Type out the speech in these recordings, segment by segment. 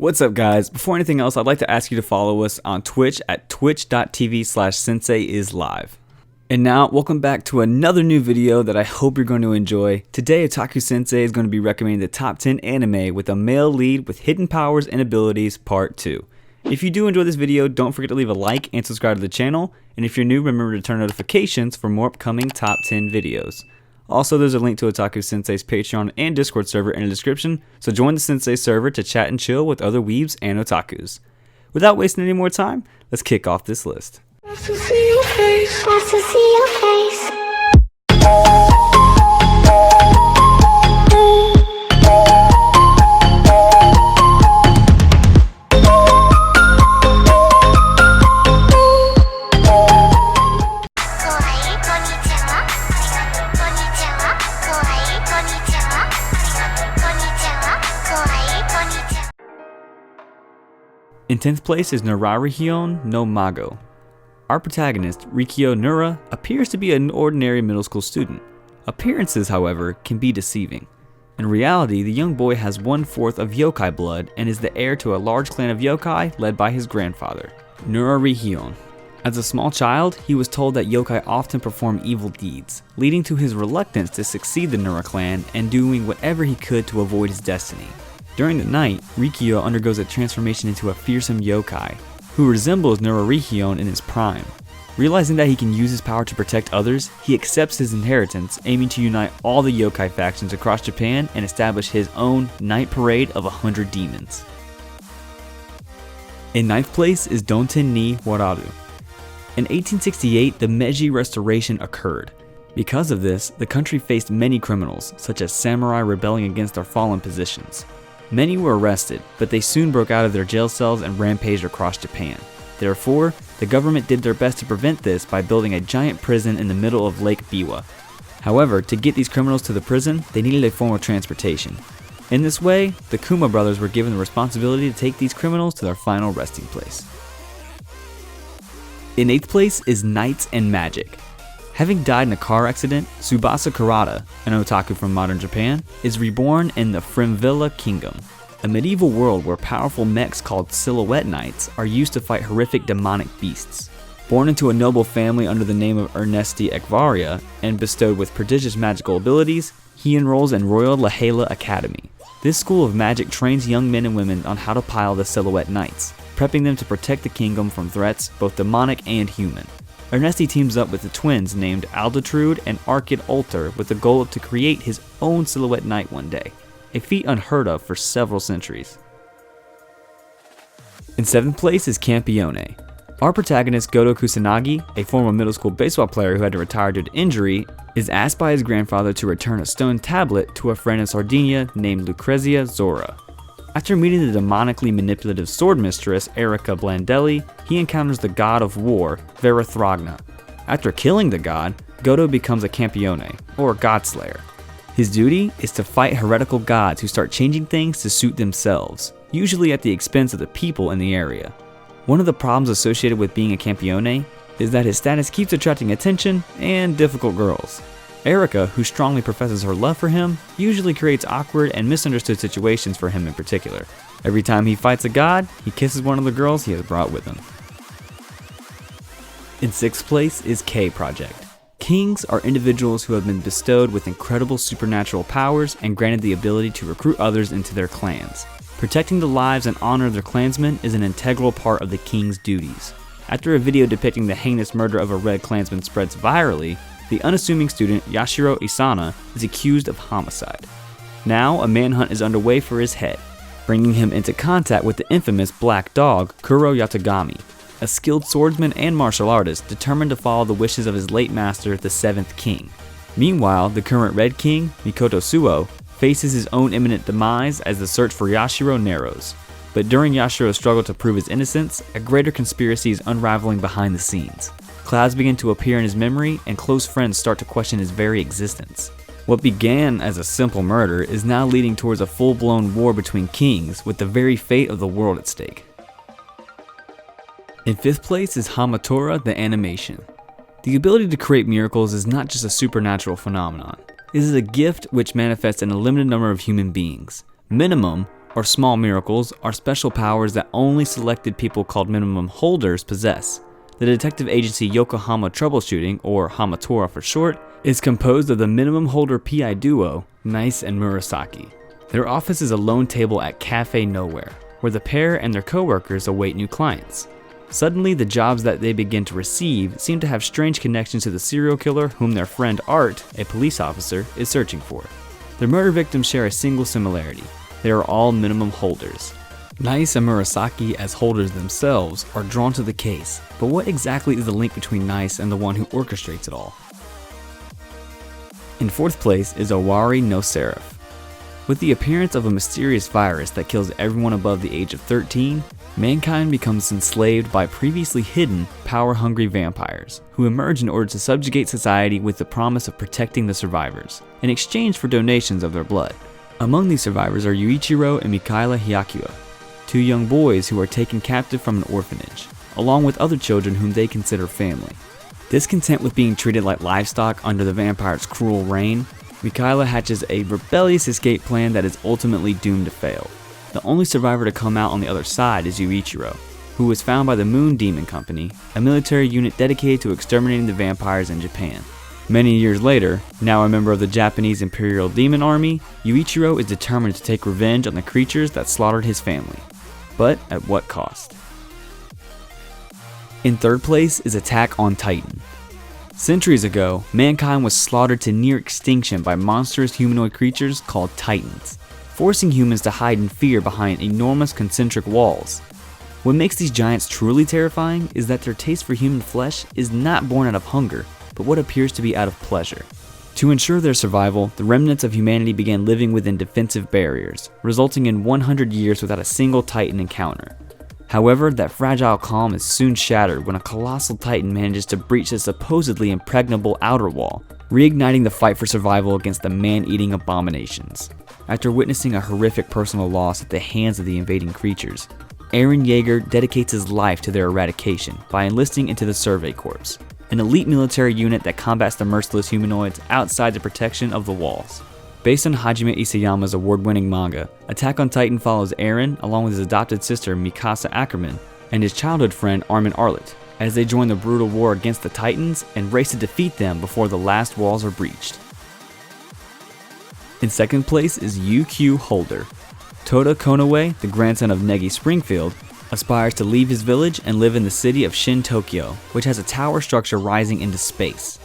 What's up guys? Before anything else, I'd like to ask you to follow us on Twitch at twitch.tv/senseiislive. And now, welcome back to another new video that I hope you're going to enjoy. Today, Otaku Sensei is going to be recommending the top 10 anime with a male lead with hidden powers and abilities part 2. If you do enjoy this video, don't forget to leave a like and subscribe to the channel. And if you're new, remember to turn notifications for more upcoming top 10 videos. Also, there's a link to Otaku Sensei's Patreon and Discord server in the description, so join the Sensei server to chat and chill with other weebs and otakus. Without wasting any more time, let's kick off this list. Nice to see your face. Nice to see your face. In 10th place is 𝐴ᴏ no Mago. Our protagonist, Rikyo Nura, appears to be an ordinary middle school student. Appearances, however, can be deceiving. In reality, the young boy has 1/4 of yokai blood and is the heir to a large clan of yokai led by his grandfather, Rikyo. As a small child, he was told that yokai often perform evil deeds, leading to his reluctance to succeed the Nura clan and doing whatever he could to avoid his destiny. During the night, Rikyo undergoes a transformation into a fearsome yokai, who resembles Rikyo in his prime. Realizing that he can use his power to protect others, he accepts his inheritance, aiming to unite all the yokai factions across Japan and establish his own night parade of 100 demons. In 9th place is Donten ni Wararu. In 1868, the Meiji Restoration occurred. Because of this, the country faced many criminals, such as samurai rebelling against their fallen positions. Many were arrested, but they soon broke out of their jail cells and rampaged across Japan. Therefore, the government did their best to prevent this by building a giant prison in the middle of Lake Biwa. However, to get these criminals to the prison, they needed a form of transportation. In this way, the Kuma brothers were given the responsibility to take these criminals to their final resting place. In 8th place is Knights and Magic. Having died in a car accident, Tsubasa Kurata, an otaku from modern Japan, is reborn in the Ⴡ Kingdom, a medieval world where powerful mechs called silhouette knights are used to fight horrific demonic beasts. Born into a noble family under the name of Ernesti Ekvaria and bestowed with prodigious magical abilities, he enrolls in Royal Lahala Academy. This school of magic trains young men and women on how to pile the silhouette knights, prepping them to protect the kingdom from threats both demonic and human. Ernesti teams up with the twins named Aldetrude and Arkid Ulter with the goal of to create his own silhouette knight one day, a feat unheard of for several centuries. In 7th place is Campione. Our protagonist Goto Kusanagi, a former middle school baseball player who had to retire due to injury, is asked by his grandfather to return a stone tablet to a friend in Sardinia named Lucrezia Zora. After meeting the demonically manipulative sword mistress Erica Blandelli, he encounters the god of war, Verathragna. After killing the god, Goto becomes a Campione, or god slayer. His duty is to fight heretical gods who start changing things to suit themselves, usually at the expense of the people in the area. One of the problems associated with being a Campione is that his status keeps attracting attention and difficult girls. Erica, who strongly professes her love for him, usually creates awkward and misunderstood situations for him in particular. Every time he fights a god, he kisses one of the girls he has brought with him. In 6th place is K Project. Kings are individuals who have been bestowed with incredible supernatural powers and granted the ability to recruit others into their clans. Protecting the lives and honor of their clansmen is an integral part of the king's duties. After a video depicting the heinous murder of a red clansman spreads virally, the unassuming student Yashiro Isana is accused of homicide. Now, a manhunt is underway for his head, bringing him into contact with the infamous Black Dog Kuro Yatagami, a skilled swordsman and martial artist determined to follow the wishes of his late master, the 7th King. Meanwhile, the current Red King, Mikoto Suo, faces his own imminent demise as the search for Yashiro narrows. But during Yashiro's struggle to prove his innocence, a greater conspiracy is unraveling behind the scenes. Clouds begin to appear in his memory, and close friends start to question his very existence. What began as a simple murder is now leading towards a full-blown war between kings, with the very fate of the world at stake. In 5th place is Hamatora the Animation. The ability to create miracles is not just a supernatural phenomenon. It is a gift which manifests in a limited number of human beings. Minimum, or small miracles, are special powers that only selected people called minimum holders possess. The detective agency Yokohama Troubleshooting, or Hamatora for short, is composed of the minimum holder PI duo, 𝐼ᴇ and Murasaki. Their office is a lone table at Cafe Nowhere, where the pair and their co-workers await new clients. Suddenly, the jobs that they begin to receive seem to have strange connections to the serial killer whom their friend Art, a police officer, is searching for. Their murder victims share a single similarity. They are all minimum holders. 𝐼ᴇ and Murasaki, as holders themselves, are drawn to the case, but what exactly is the link between 𝐼ᴇ and the one who orchestrates it all? In fourth place is Owari no Seraph. With the appearance of a mysterious virus that kills everyone above the age of 13, mankind becomes enslaved by previously hidden, power-hungry vampires, who emerge in order to subjugate society with the promise of protecting the survivors, in exchange for donations of their blood. Among these survivors are Yuichiro and Mikhaila Hyakuya, two young boys who are taken captive from an orphanage, along with other children whom they consider family. Discontent with being treated like livestock under the vampire's cruel reign, Mikhaila hatches a rebellious escape plan that is ultimately doomed to fail. The only survivor to come out on the other side is Yuichiro, who was found by the Moon Demon Company, a military unit dedicated to exterminating the vampires in Japan. Many years later, now a member of the Japanese Imperial Demon Army, Yuichiro is determined to take revenge on the creatures that slaughtered his family. But at what cost? In third place is Attack on Titan. Centuries ago, mankind was slaughtered to near extinction by monstrous humanoid creatures called Titans, forcing humans to hide in fear behind enormous concentric walls. What makes these giants truly terrifying is that their taste for human flesh is not born out of hunger, but what appears to be out of pleasure. To ensure their survival, the remnants of humanity began living within defensive barriers, resulting in 100 years without a single Titan encounter. However, that fragile calm is soon shattered when a colossal Titan manages to breach the supposedly impregnable outer wall, reigniting the fight for survival against the man-eating abominations. After witnessing a horrific personal loss at the hands of the invading creatures, Eren Yeager dedicates his life to their eradication by enlisting into the Survey Corps, an elite military unit that combats the merciless humanoids outside the protection of the walls. Based on Hajime Isayama's award-winning manga, Attack on Titan follows Eren along with his adopted sister Mikasa Ackerman and his childhood friend Armin Arlet as they join the brutal war against the Titans and race to defeat them before the last walls are breached. In second place is UQ Holder. Toda Konoue, the grandson of Negi Springfield, aspires to leave his village and live in the city of Shin Tokyo, which has a tower structure rising into space.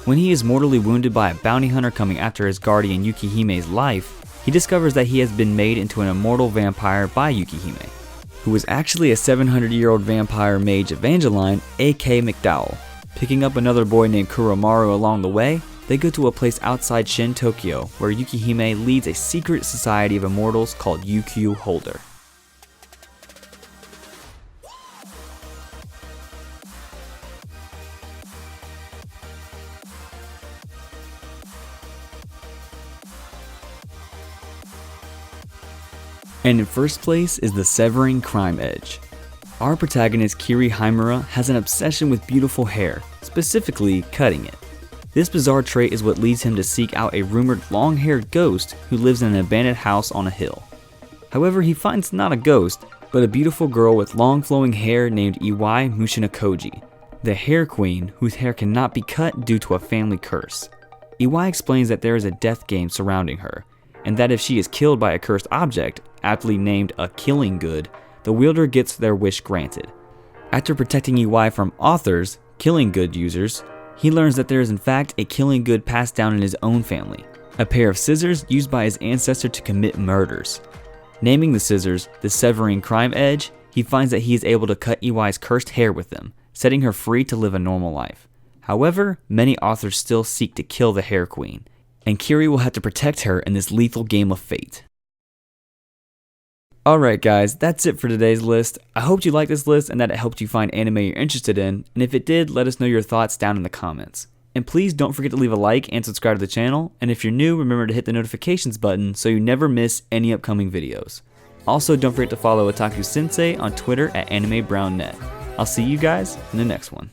When he is mortally wounded by a bounty hunter coming after his guardian Yukihime's life, he discovers that he has been made into an immortal vampire by Yukihime, who was actually a 700-year-old vampire mage Evangeline, A.K. McDowell. Picking up another boy named Kuromaru along the way, they go to a place outside Shin Tokyo where Yukihime leads a secret society of immortals called UQ Holder. And in first place is the Severing Crime Edge. Our protagonist Kiri Himura has an obsession with beautiful hair, specifically cutting it. This bizarre trait is what leads him to seek out a rumored long-haired ghost who lives in an abandoned house on a hill. However, he finds not a ghost, but a beautiful girl with long flowing hair named Iwai Mushinakoji, the hair queen whose hair cannot be cut due to a family curse. Iwai explains that there is a death game surrounding her, and that if she is killed by a cursed object, aptly named a killing good, the wielder gets their wish granted. After protecting Iwai from authors, killing good users, he learns that there is in fact a killing good passed down in his own family, a pair of scissors used by his ancestor to commit murders. Naming the scissors the Severing Crime Edge, he finds that he is able to cut Iwai's cursed hair with them, setting her free to live a normal life. However, many authors still seek to kill the Hair Queen, and Kiri will have to protect her in this lethal game of fate. Alright guys, that's it for today's list. I hope you liked this list and that it helped you find anime you're interested in, and if it did, let us know your thoughts down in the comments. And please don't forget to leave a like and subscribe to the channel, and if you're new, remember to hit the notifications button so you never miss any upcoming videos. Also, don't forget to follow Otaku Sensei on Twitter at AnimeBrownNet. I'll see you guys in the next one.